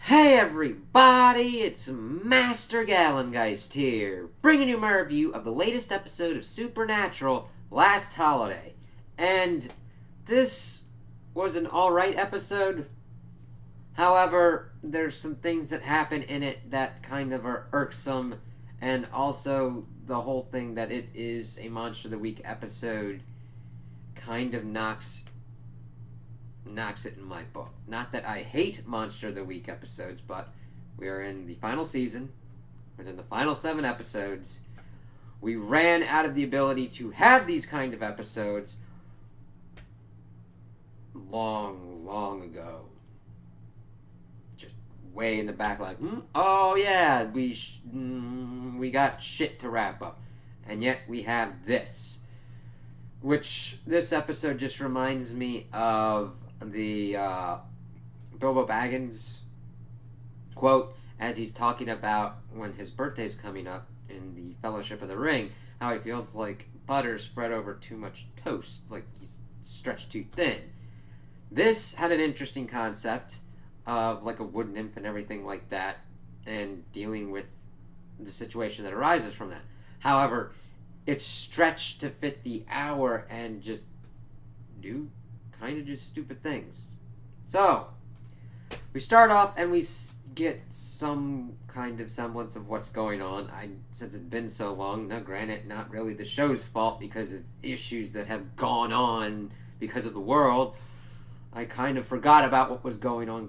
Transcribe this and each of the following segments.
Hey everybody, it's Master Gallengeist here, bringing you my review of the latest episode of Supernatural last holiday. And this was an alright episode. However, there's some things that happen in it that kind of are irksome, and also the whole thing that it is a Monster of the Week episode kind of knocks it in my book. Not that I hate Monster of the Week episodes, but we are in the final season. Within the final 7 episodes, we ran out of the ability to have these kind of episodes long ago. Just way in the back, like, oh yeah, we got shit to wrap up. And yet we have this. Which, this episode just reminds me of the Bilbo Baggins quote as he's talking about when his birthday's coming up in the Fellowship of the Ring, how he feels like butter spread over too much toast, like he's stretched too thin. This had an interesting concept of like a wood nymph and everything like that, and dealing with the situation that arises from that. However, it's stretched to fit the hour and just do kind of just stupid things. So, we start off and we get some kind of semblance of what's going on. Since it's been so long, now granted, not really the show's fault because of issues that have gone on because of the world, I kind of forgot about what was going on.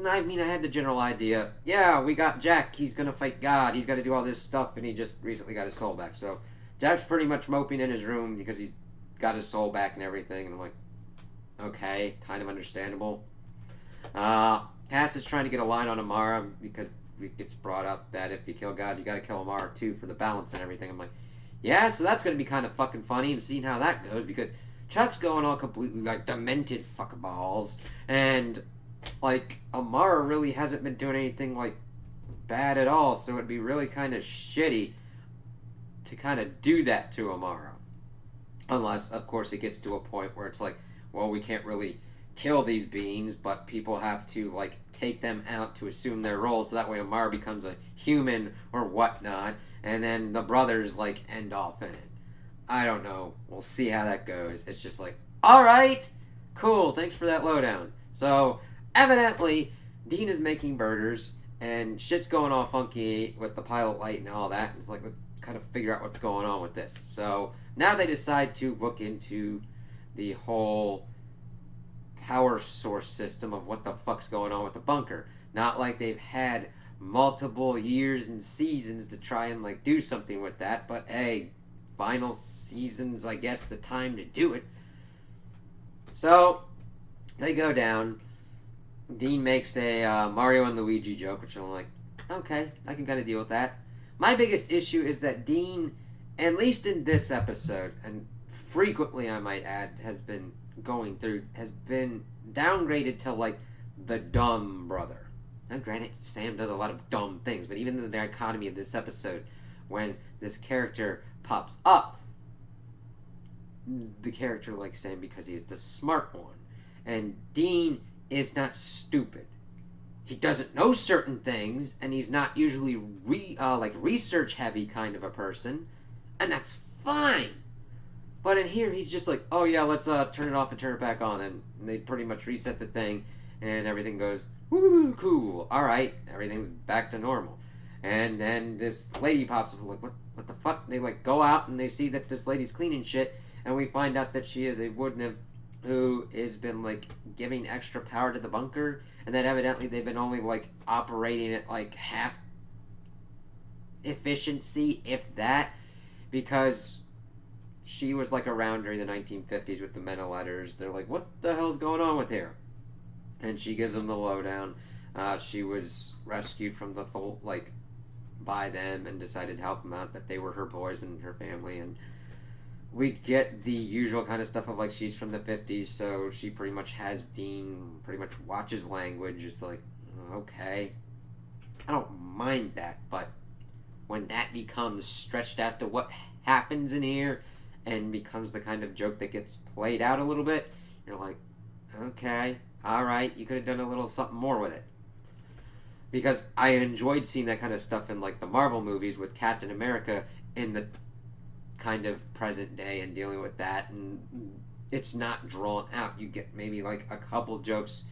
I mean, I had the general idea. Yeah, we got Jack. He's going to fight God. He's got to do all this stuff, and he just recently got his soul back. So, Jack's pretty much moping in his room because he's got his soul back and everything. And I'm like, okay, kind of understandable. Cass is trying to get a line on Amara because it gets brought up that if you kill God, you got to kill Amara too for the balance and everything. I'm like, yeah, so that's going to be kind of fucking funny and seeing how that goes because Chuck's going all completely like demented fuckballs, and like Amara really hasn't been doing anything like bad at all, so it'd be really kind of shitty to kind of do that to Amara. Unless, of course, it gets to a point where it's like, well, we can't really kill these beings, but people have to, like, take them out to assume their role, so that way Amara becomes a human or whatnot, and then the brothers, like, end off in it. I don't know. We'll see how that goes. It's just like, alright, cool, thanks for that lowdown. So, evidently, Dean is making burgers, and shit's going all funky with the pilot light and all that. It's like, let's kind of figure out what's going on with this. So, now they decide to look into the whole power source system of what the fuck's going on with the bunker. Not like they've had multiple years and seasons to try and like do something with that, but hey, final season's I guess the time to do it. So they go down. Dean makes a Mario and Luigi joke, which I'm like, okay, I can kind of deal with that. My biggest issue is that Dean, at least in this episode, and frequently I might add, has been downgraded to like the dumb brother. Now granted, Sam does a lot of dumb things, but even in the dichotomy of this episode, when this character pops up, the character likes Sam because he is the smart one. And Dean is not stupid. He doesn't know certain things, and he's not usually research heavy kind of a person, and that's fine. But in here, he's just like, oh yeah, let's turn it off and turn it back on, and they pretty much reset the thing, and everything goes, woo, cool, alright, everything's back to normal. And then this lady pops up, like, what the fuck? They like go out, and they see that this lady's cleaning shit, and we find out that she is a wood nymph who has been like giving extra power to the bunker, and that evidently they've been only like operating at like half efficiency, if that, because she was like around during the 1950s with the men of letters. They're like, what the hell's going on with her? And she gives them the lowdown. She was rescued from the like by them and decided to help them out, that they were her boys and her family. And we get the usual kind of stuff of like she's from the 50s, so she pretty much has Dean pretty much watches language. It's like, okay, I don't mind that, but when that becomes stretched out to what happens in here and becomes the kind of joke that gets played out a little bit, you're like, okay, alright, you could have done a little something more with it. because I enjoyed seeing that kind of stuff in like the Marvel movies with Captain America in the kind of present day and dealing with that, and it's not drawn out. You get maybe like a couple jokes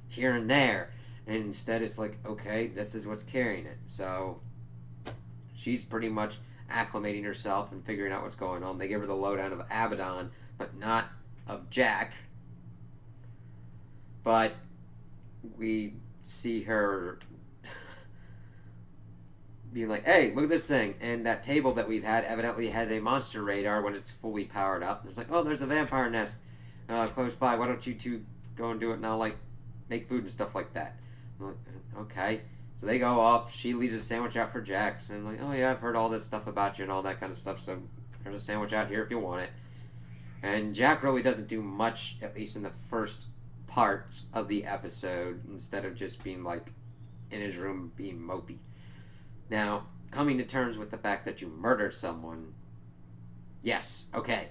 here and there, and instead it's like, okay, this is what's carrying it. So she's pretty much acclimating herself and figuring out what's going on. They give her the lowdown of Abaddon, but not of Jack. But we see her being like, hey, look at this thing. And that table that we've had evidently has a monster radar when it's fully powered up. It's like, oh, there's a vampire nest close by. Why don't you two go and do it now, like, make food and stuff like that? I'm like, okay. So they go off. She leaves a sandwich out for Jack. And like, oh, yeah, I've heard all this stuff about you and all that kind of stuff. So there's a sandwich out here if you want it. And Jack really doesn't do much, at least in the first parts of the episode, instead of just being, like, in his room being mopey. Now, coming to terms with the fact that you murdered someone, yes, okay,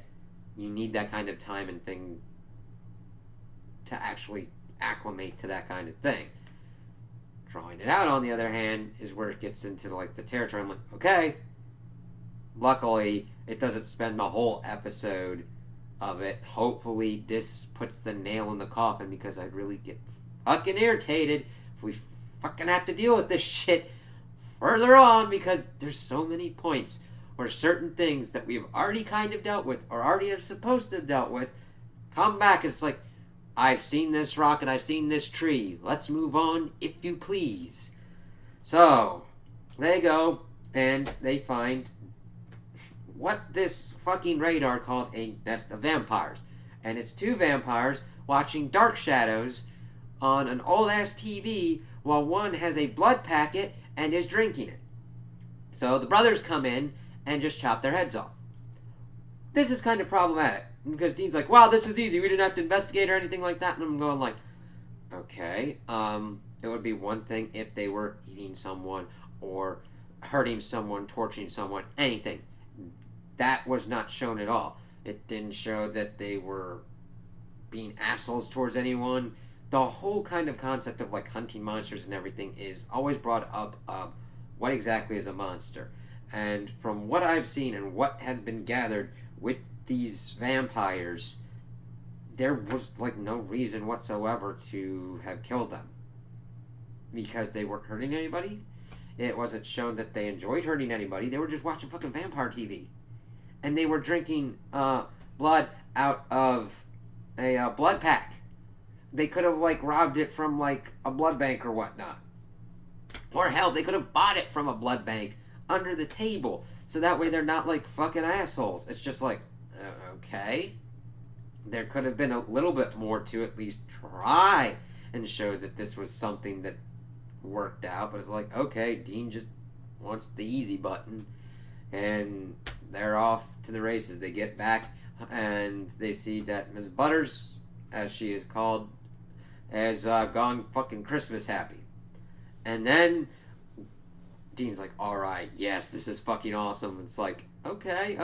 you need that kind of time and thing to actually acclimate to that kind of thing. Drawing it out, on the other hand, is where it gets into like the territory. I'm like, okay, luckily it doesn't spend the whole episode of it. Hopefully this puts the nail in the coffin, because I'd really get fucking irritated if we fucking have to deal with this shit further on, because there's so many points where certain things that we've already kind of dealt with or already are supposed to have dealt with come back. It's like, I've seen this rock and I've seen this tree. Let's move on, if you please. So, they go and they find what this fucking radar called a nest of vampires. And it's two vampires watching Dark Shadows on an old-ass TV while one has a blood packet and is drinking it. So the brothers come in and just chop their heads off. This is kind of problematic, because Dean's like, wow, this was easy, we didn't have to investigate or anything like that. And I'm going like, okay, it would be one thing if they were eating someone or hurting someone, torturing someone, anything. That was not shown at all. It didn't show that they were being assholes towards anyone. The whole kind of concept of like hunting monsters and everything is always brought up of what exactly is a monster. And from what I've seen and what has been gathered with these vampires, there was like no reason whatsoever to have killed them, because they weren't hurting anybody. It wasn't shown that they enjoyed hurting anybody. They were just watching fucking vampire TV, and they were drinking blood out of a blood pack. They could have like robbed it from like a blood bank or whatnot, or hell, they could have bought it from a blood bank under the table, so that way they're not like fucking assholes. It's just like, okay, there could have been a little bit more to at least try and show that this was something that worked out. But it's like, okay, Dean just wants the easy button, and they're off to the races. They get back and they see that Ms. Butters, as she is called, has gone fucking Christmas happy. And then Dean's like, alright, yes, this is fucking awesome. It's like, okay,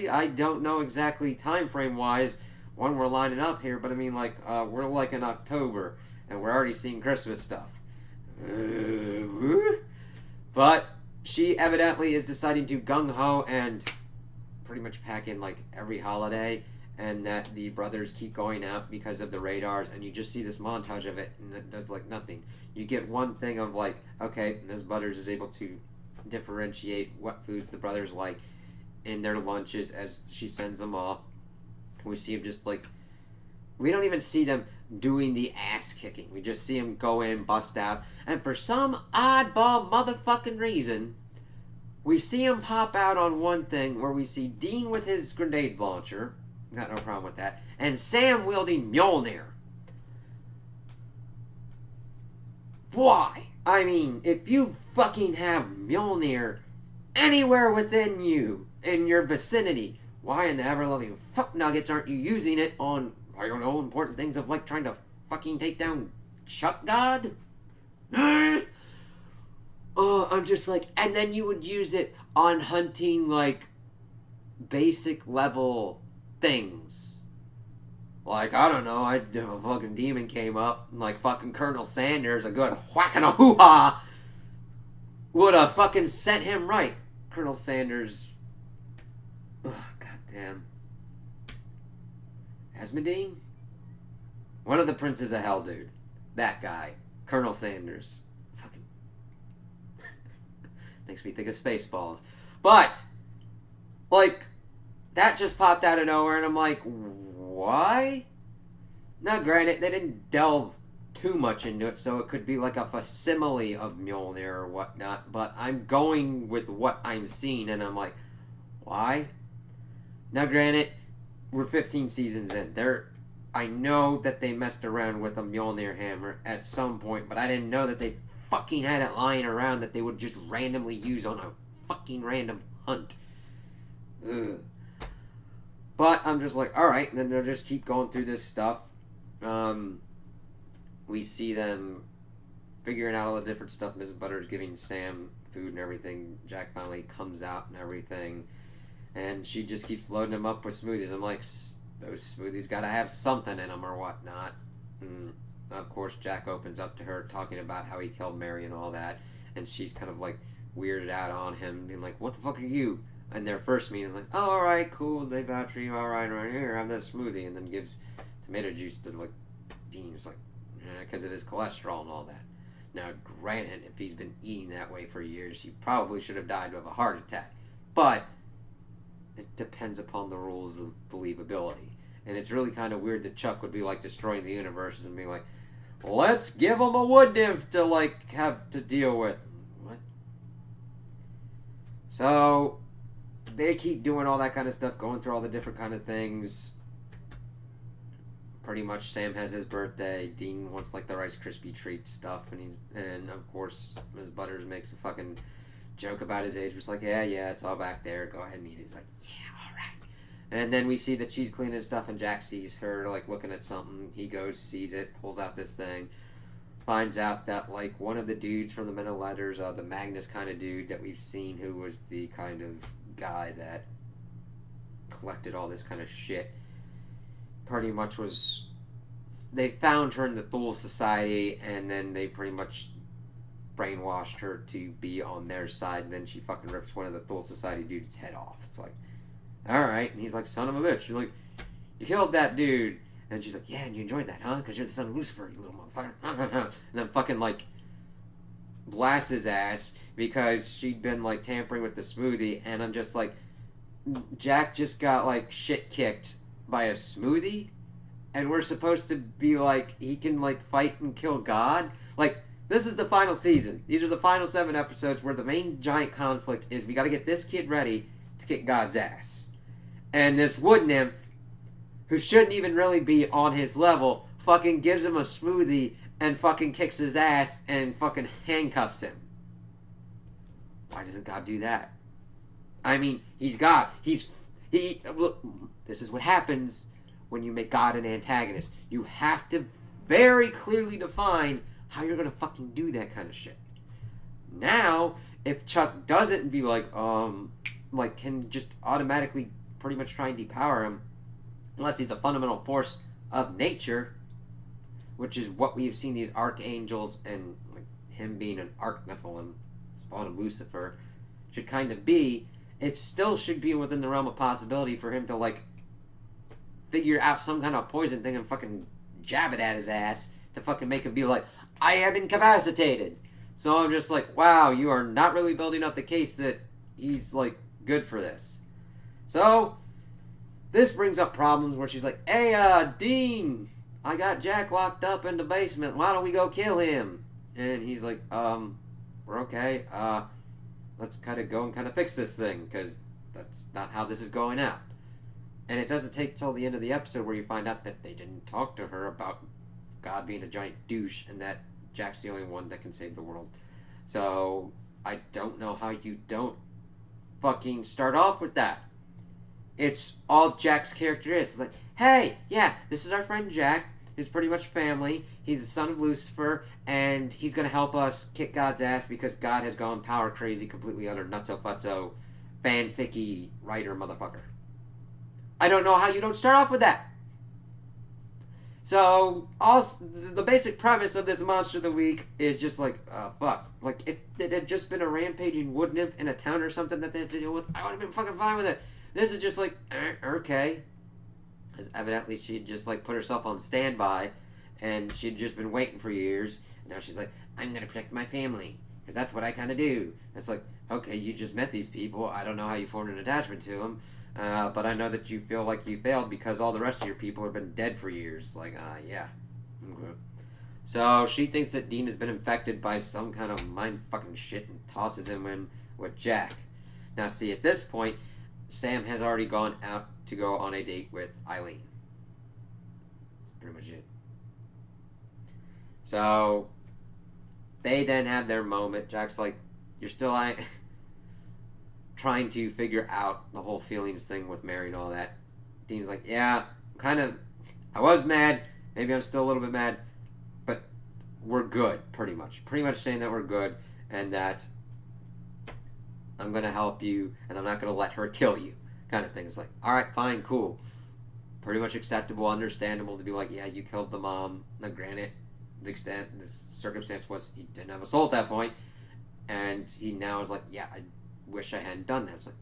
I don't know exactly time frame wise when we're lining up here, but I mean, like, we're like in October and we're already seeing Christmas stuff. But she evidently is deciding to gung-ho and pretty much pack in like every holiday, and that the brothers keep going out because of the radars, and you just see this montage of it, and it does like nothing. You get one thing of like, okay, Ms. Butters is able to differentiate what foods the brothers like in their lunches as she sends them off. We see them just like, we don't even see them doing the ass kicking. We just see them go in, bust out, and for some oddball motherfucking reason, we see him pop out on one thing where we see Dean with his grenade launcher. Got no problem with that. And Sam wielding Mjolnir. Why? I mean, if you fucking have Mjolnir anywhere within you, in your vicinity, why in the ever-loving fuck nuggets aren't you using it on, I don't know, important things of like trying to fucking take down Chuck God? Oh, I'm just like, and then you would use it on hunting like basic level things. Like, I don't know, if a fucking demon came up, and like fucking Colonel Sanders, a good whack and a hoo-ha, would have fucking sent him right. Colonel Sanders. Oh, goddamn. Asmodine? One of the Princes of Hell, dude. That guy. Colonel Sanders. Fucking. Makes me think of Spaceballs. But, like, that just popped out of nowhere, and I'm like, why? Now, granted, they didn't delve too much into it, so it could be like a facsimile of Mjolnir or whatnot, but I'm going with what I'm seeing, and I'm like, why? Now, granted, we're 15 seasons in. I know that they messed around with a Mjolnir hammer at some point, but I didn't know that they fucking had it lying around that they would just randomly use on a fucking random hunt. Ugh. But I'm just like, alright, and then they'll just keep going through this stuff. We see them figuring out all the different stuff. Mrs. Butter's giving Sam food and everything. Jack finally comes out and everything. And she just keeps loading him up with smoothies. I'm like, those smoothies gotta have something in them or whatnot. And of course, Jack opens up to her talking about how he killed Mary and all that. And she's kind of like weirded out on him, being like, what the fuck are you? And their first meeting, like, oh, alright, cool, they got you, alright, right here, have this smoothie. And then gives tomato juice to, like, Dean. It's like, because of his cholesterol and all that. Now, granted, if he's been eating that way for years, he probably should have died of a heart attack. But it depends upon the rules of believability. And it's really kind of weird that Chuck would be, like, destroying the universe and being like, let's give him a wood nymph to, like, have to deal with. What? So they keep doing all that kind of stuff, going through all the different kind of things. Pretty much Sam has his birthday. Dean wants like the Rice Krispie treat stuff, and of course Ms. Butters makes a fucking joke about his age. It's like, yeah, it's all back there. Go ahead and eat it. He's like, yeah, all right. And then we see that she's cleaning his stuff, and Jack sees her like looking at something. He goes, sees it, pulls out this thing, finds out that like one of the dudes from the Men of Letters, the Magnus kind of dude that we've seen, who was the kind of guy that collected all this kind of shit, pretty much was, they found her in the Thule Society, and then they pretty much brainwashed her to be on their side, and then she fucking rips one of the Thule Society dude's head off. It's like, alright, and he's like, son of a bitch, you're like, you killed that dude. And she's like, yeah, and you enjoyed that, huh? Because you're the son of Lucifer, you little motherfucker. And then fucking, like, blasts his ass because she'd been, like, tampering with the smoothie. And I'm just like, Jack just got, like, shit kicked by a smoothie? And we're supposed to be like, he can, like, fight and kill God? Like, this is the final season. These are the final 7 episodes where the main giant conflict is we gotta get this kid ready to kick God's ass. And this wood nymph, who shouldn't even really be on his level, fucking gives him a smoothie and fucking kicks his ass and fucking handcuffs him. Why doesn't God do that? I mean, he's God. Look, this is what happens when you make God an antagonist. You have to very clearly define how you're gonna fucking do that kind of shit. Now, if Chuck doesn't be like, can just automatically pretty much try and depower him, unless he's a fundamental force of nature, which is what we've seen these archangels and like him being an archnephilim, spawn of Lucifer, should kind of be. It still should be within the realm of possibility for him to like figure out some kind of poison thing and fucking jab it at his ass to fucking make him be like, I am incapacitated. So I'm just like, wow, you are not really building up the case that he's like good for this. So this brings up problems where she's like, hey, Dean, I got Jack locked up in the basement. Why don't we go kill him? And he's like, we're okay. Let's kind of go and kind of fix this thing, because that's not how this is going out. And it doesn't take till the end of the episode where you find out that they didn't talk to her about God being a giant douche and that Jack's the only one that can save the world. So I don't know how you don't fucking start off with that. It's all Jack's character is. It's like, hey, yeah, this is our friend Jack. He's pretty much family. He's the son of Lucifer, and he's going to help us kick God's ass because God has gone power crazy, completely utter nutso-futso, fanficky writer motherfucker. I don't know how you don't start off with that. So, the basic premise of this Monster of the Week is just like, fuck. Like, if it had just been a rampaging wood nymph in a town or something that they had to deal with, I would have been fucking fine with it. This is just like, okay. Because evidently she'd just, like, put herself on standby, and she'd just been waiting for years. And now she's like, I'm gonna protect my family, because that's what I kind of do. It's like, okay, you just met these people. I don't know how you formed an attachment to them. But I know that you feel like you failed because all the rest of your people have been dead for years. Like, yeah. Okay. So she thinks that Dean has been infected by some kind of mind fucking shit and tosses him in with Jack. Now, see, at this point, Sam has already gone out to go on a date with Eileen. That's pretty much it. So they then have their moment. Jack's like, you're still trying to figure out the whole feelings thing with Mary and all that. Dean's like, yeah, I was mad, maybe I'm still a little bit mad, but we're good, pretty much saying that we're good, and that I'm gonna help you, and I'm not gonna let her kill you, kind of thing. It's like, alright, fine, cool, pretty much acceptable, understandable to be like, yeah, you killed the mom. Now granted, the circumstance was he didn't have a soul at that point, and he now is like, yeah, I wish I hadn't done that. It's like,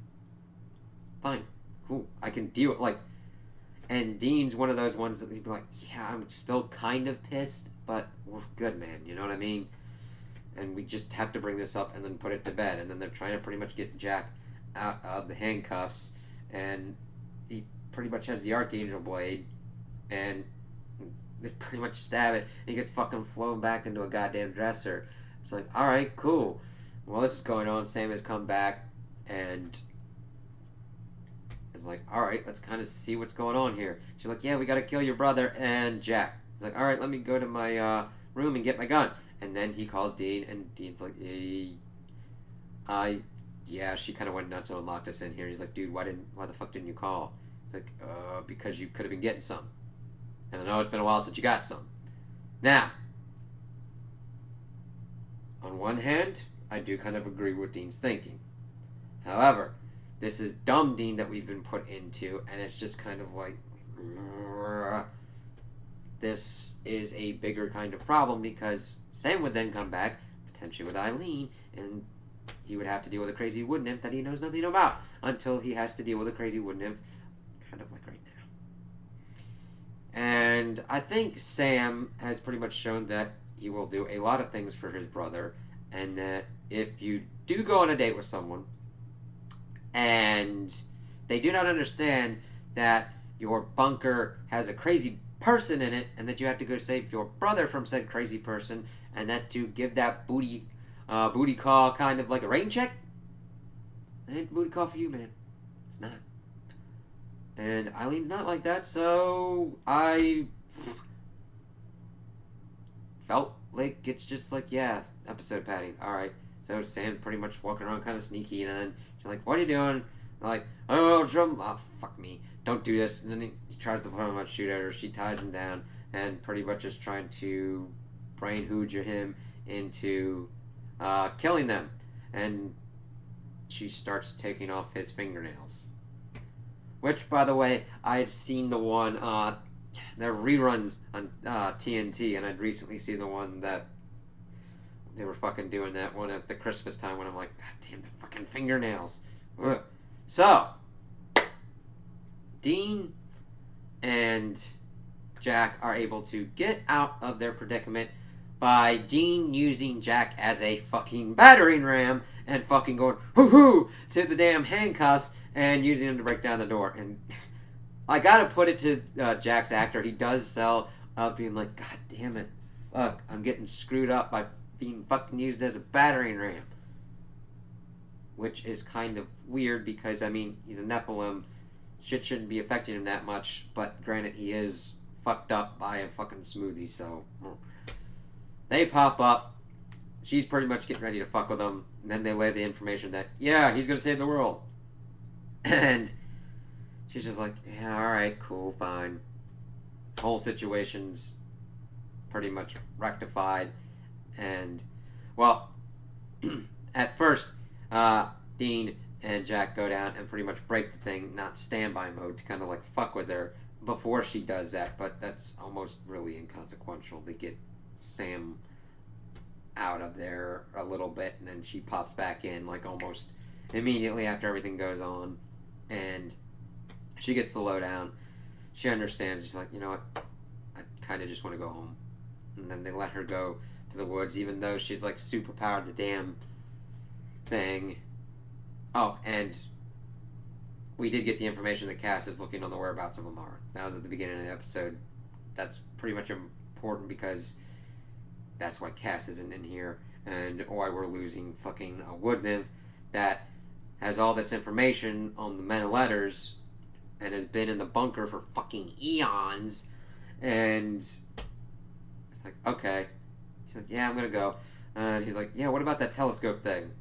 fine, cool, I can deal with, like, and Dean's one of those ones that he'd be like, yeah, I'm still kind of pissed, but we're good, man, you know what I mean? And we just have to bring this up and then put it to bed, and then they're trying to pretty much get Jack out of the handcuffs, and he pretty much has the Archangel blade, and they pretty much stab it, and he gets fucking flown back into a goddamn dresser. It's like, alright, cool. While this is going on, Sam has come back and is like, alright, let's kind of see what's going on here. She's like, yeah, we gotta kill your brother and Jack. He's like, alright, let me go to my room and get my gun. And then he calls Dean, and Dean's like, yeah, she kind of went nuts and locked us in here. He's like, dude, why the fuck didn't you call? It's like, because you could have been getting some. And I know it's been a while since you got some. Now, on one hand, I do kind of agree with Dean's thinking. However, this is dumb Dean that we've been put into, and it's just kind of like, this is a bigger kind of problem, because Sam would then come back, potentially with Eileen, and he would have to deal with a crazy wood nymph that he knows nothing about, until he has to deal with a crazy wood nymph, kind of like right now. And I think Sam has pretty much shown that he will do a lot of things for his brother, and that if you do go on a date with someone and they do not understand that your bunker has a crazy person in it, and that you have to go save your brother from said crazy person, and that to give that booty call kind of like a rain check, it ain't booty call for you, man. It's not. And Eileen's not like that, so I felt like it's just like, yeah, episode padding. Alright. So Sam pretty much walking around kind of sneaky, and then she's like, what are you doing? I'm like, oh, fuck me. Don't do this. And then he tries to put him on shoot at her. She ties him down and pretty much is trying to brain hooja him into killing them. And she starts taking off his fingernails. Which, by the way, I'd seen the one, there are reruns on TNT, and I'd recently seen the one that they were fucking doing that one at the Christmas time when I'm like, god damn, the fucking fingernails. Ugh. So, Dean and Jack are able to get out of their predicament by Dean using Jack as a fucking battering ram and fucking going hoo-hoo to the damn handcuffs and using him to break down the door. And I gotta put it to Jack's actor. He does sell being like, god damn it, fuck, I'm getting screwed up by being fucking used as a battering ram. Which is kind of weird because, I mean, he's a Nephilim. Shit shouldn't be affecting him that much, but granted, he is fucked up by a fucking smoothie, so. They pop up. She's pretty much getting ready to fuck with him. And then they lay the information that, yeah, he's gonna save the world. And she's just like, yeah, alright, cool, fine. The whole situation's pretty much rectified. And, well, at first, Dean and Jack go down and pretty much break the thing, not standby mode, to kind of like fuck with her. before she does that, but that's almost really inconsequential to get Sam out of there a little bit, and then she pops back in like almost immediately after everything goes on, and she gets the lowdown. She understands. She's like, you know what, I kind of just want to go home, and then they let her go to the woods, even though she's like super powered the damn thing. Oh, and we did get the information that Cass is looking on the whereabouts of Amara. That was at the beginning of the episode. That's pretty much important because that's why Cass isn't in here and why we're losing fucking a wood nymph that has all this information on the Men of Letters and has been in the bunker for fucking eons. And it's like, okay. She's like, yeah, I'm gonna go. And he's like, yeah, what about that telescope thing?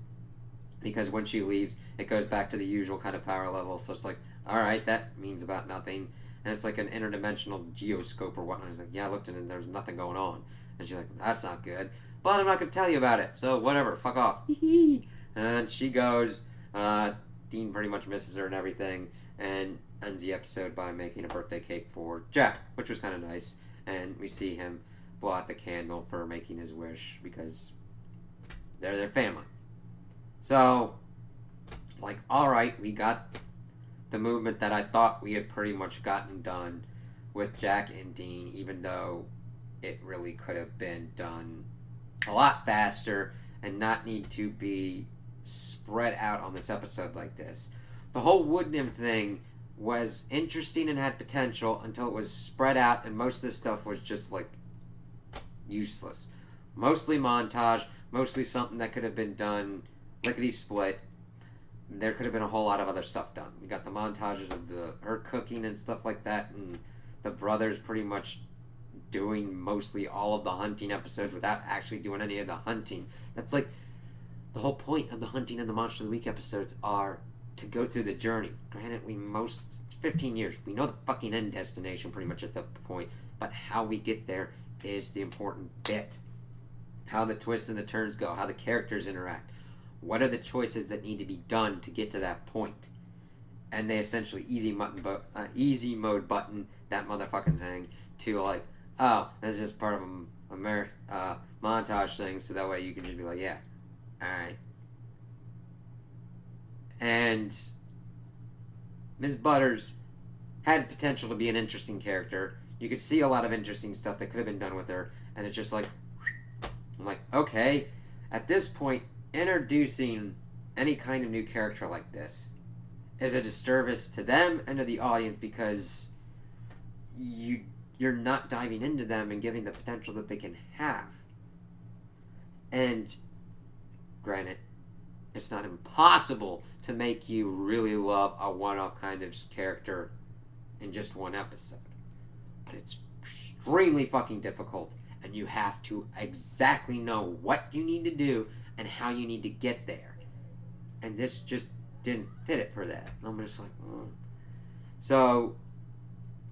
Because when she leaves, it goes back to the usual kind of power level. So it's like, all right, that means about nothing. And it's like an interdimensional geoscope or whatnot. He's like, yeah, I looked at it and there's nothing going on. And she's like, that's not good. But I'm not going to tell you about it. So whatever, fuck off. And she goes. Dean pretty much misses her and everything. And ends the episode by making a birthday cake for Jack, which was kind of nice. And we see him blow out the candle for making his wish because they're their family. So, like, alright, we got the movement that I thought we had pretty much gotten done with Jack and Dean, even though it really could have been done a lot faster and not need to be spread out on this episode like this. The whole wood nymph thing was interesting and had potential until it was spread out, and most of this stuff was just, like, useless. Mostly montage, mostly something that could have been done lickety split. There could have been a whole lot of other stuff done. We got the montages of her cooking and stuff like that, and the brothers pretty much doing mostly all of the hunting episodes without actually doing any of the hunting. That's like the whole point of the hunting and the Monster of the Week episodes are to go through the journey. Granted, 15 years, we know the fucking end destination pretty much at that point, but how we get there is the important bit. How the twists and the turns go, how the characters interact. What are the choices that need to be done to get to that point? And they essentially easy mode button that motherfucking thing to like, oh, that's just part of a montage thing, so that way you can just be like, yeah, alright. And Ms. Butters had potential to be an interesting character. You could see a lot of interesting stuff that could have been done with her, and it's just like, I'm like, okay, at this point, introducing any kind of new character like this is a disservice to them and to the audience because you're not diving into them and giving the potential that they can have. And granted, it's not impossible to make you really love a one-off kind of character in just one episode, but it's extremely fucking difficult, and you have to exactly know what you need to do and how you need to get there. And this just didn't fit it for that. I'm just like, So,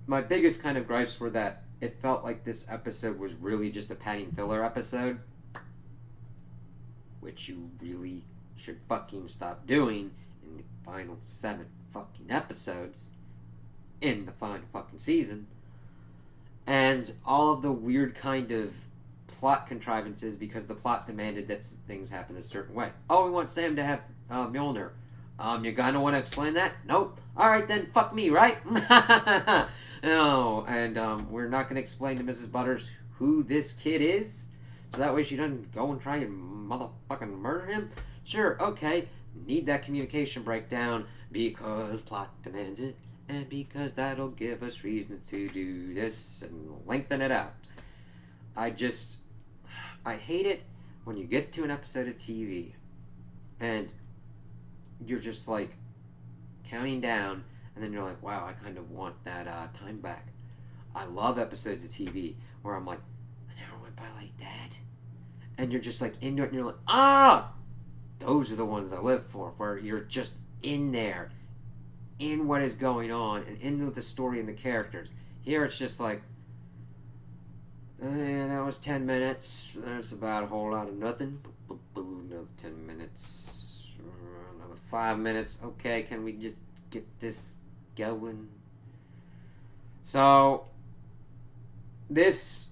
my biggest kind of gripes were that it felt like this episode was really just a padding filler episode, which you really should fucking stop doing in the final 7 fucking episodes in the final fucking season. And all of the weird kind of plot contrivances because the plot demanded that things happen a certain way. Oh, we want Sam to have Mjolnir. You're gonna want to explain that? Nope. Alright then, fuck me, right? No, and we're not gonna explain to Mrs. Butters who this kid is, so that way she doesn't go and try and motherfucking murder him? Sure, okay. Need that communication breakdown because plot demands it, and because that'll give us reasons to do this and lengthen it out. I hate it when you get to an episode of TV and you're just like counting down and then you're like, wow, I kind of want that time back. I love episodes of TV where I'm like, I never went by like that. And you're just like into it and you're like, those are the ones I live for, where you're just in there, in what is going on and into the story and the characters. Here it's just like, that was 10 minutes. That's about a whole lot of nothing. Another 10 minutes. Another 5 minutes. Okay, can we just get this going? So, this,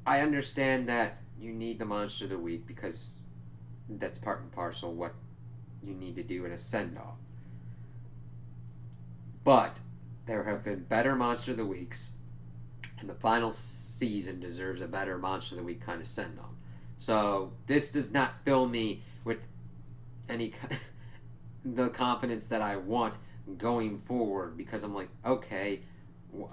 I understand that you need the Monster of the Week because that's part and parcel what you need to do in a send-off. But there have been better Monster of the Weeks, and the final season deserves a better Monster of the Week kind of send-off. So this does not fill me with any the confidence that I want going forward, because I'm like, okay,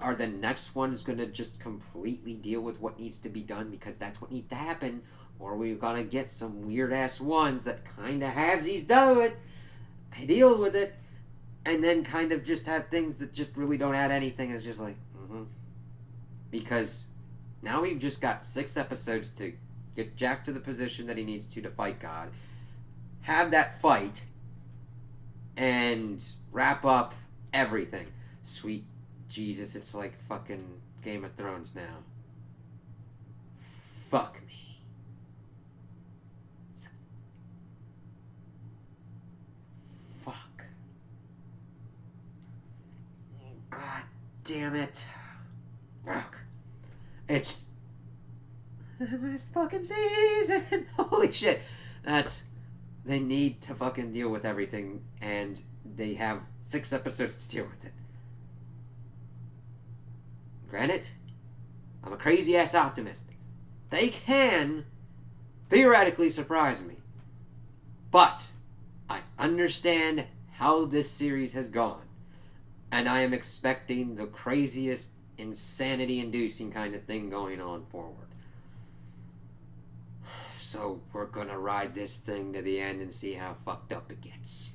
are the next ones going to just completely deal with what needs to be done because that's what needs to happen, or are we going to get some weird ass ones that kind of halvesies do it, deal with it, and then kind of just have things that just really don't add anything? It's just like, because now we've just got 6 episodes to get Jack to the position that he needs to fight God, have that fight, and wrap up everything. Sweet Jesus, it's like fucking Game of Thrones now. Fuck me. Fuck. God damn it. Fuck. It's this fucking season. Holy shit. They need to fucking deal with everything, and they have 6 episodes to deal with it. Granted, I'm a crazy ass optimist. They can theoretically surprise me. But I understand how this series has gone, and I am expecting the craziest, insanity-inducing kind of thing going on forward. So we're gonna ride this thing to the end and see how fucked up it gets.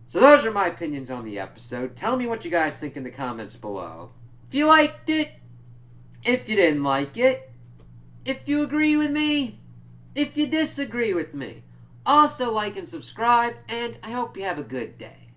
So those are my opinions on the episode. Tell me what you guys think in the comments below. If you liked it, if you didn't like it, if you agree with me, if you disagree with me. Also like and subscribe, and I hope you have a good day.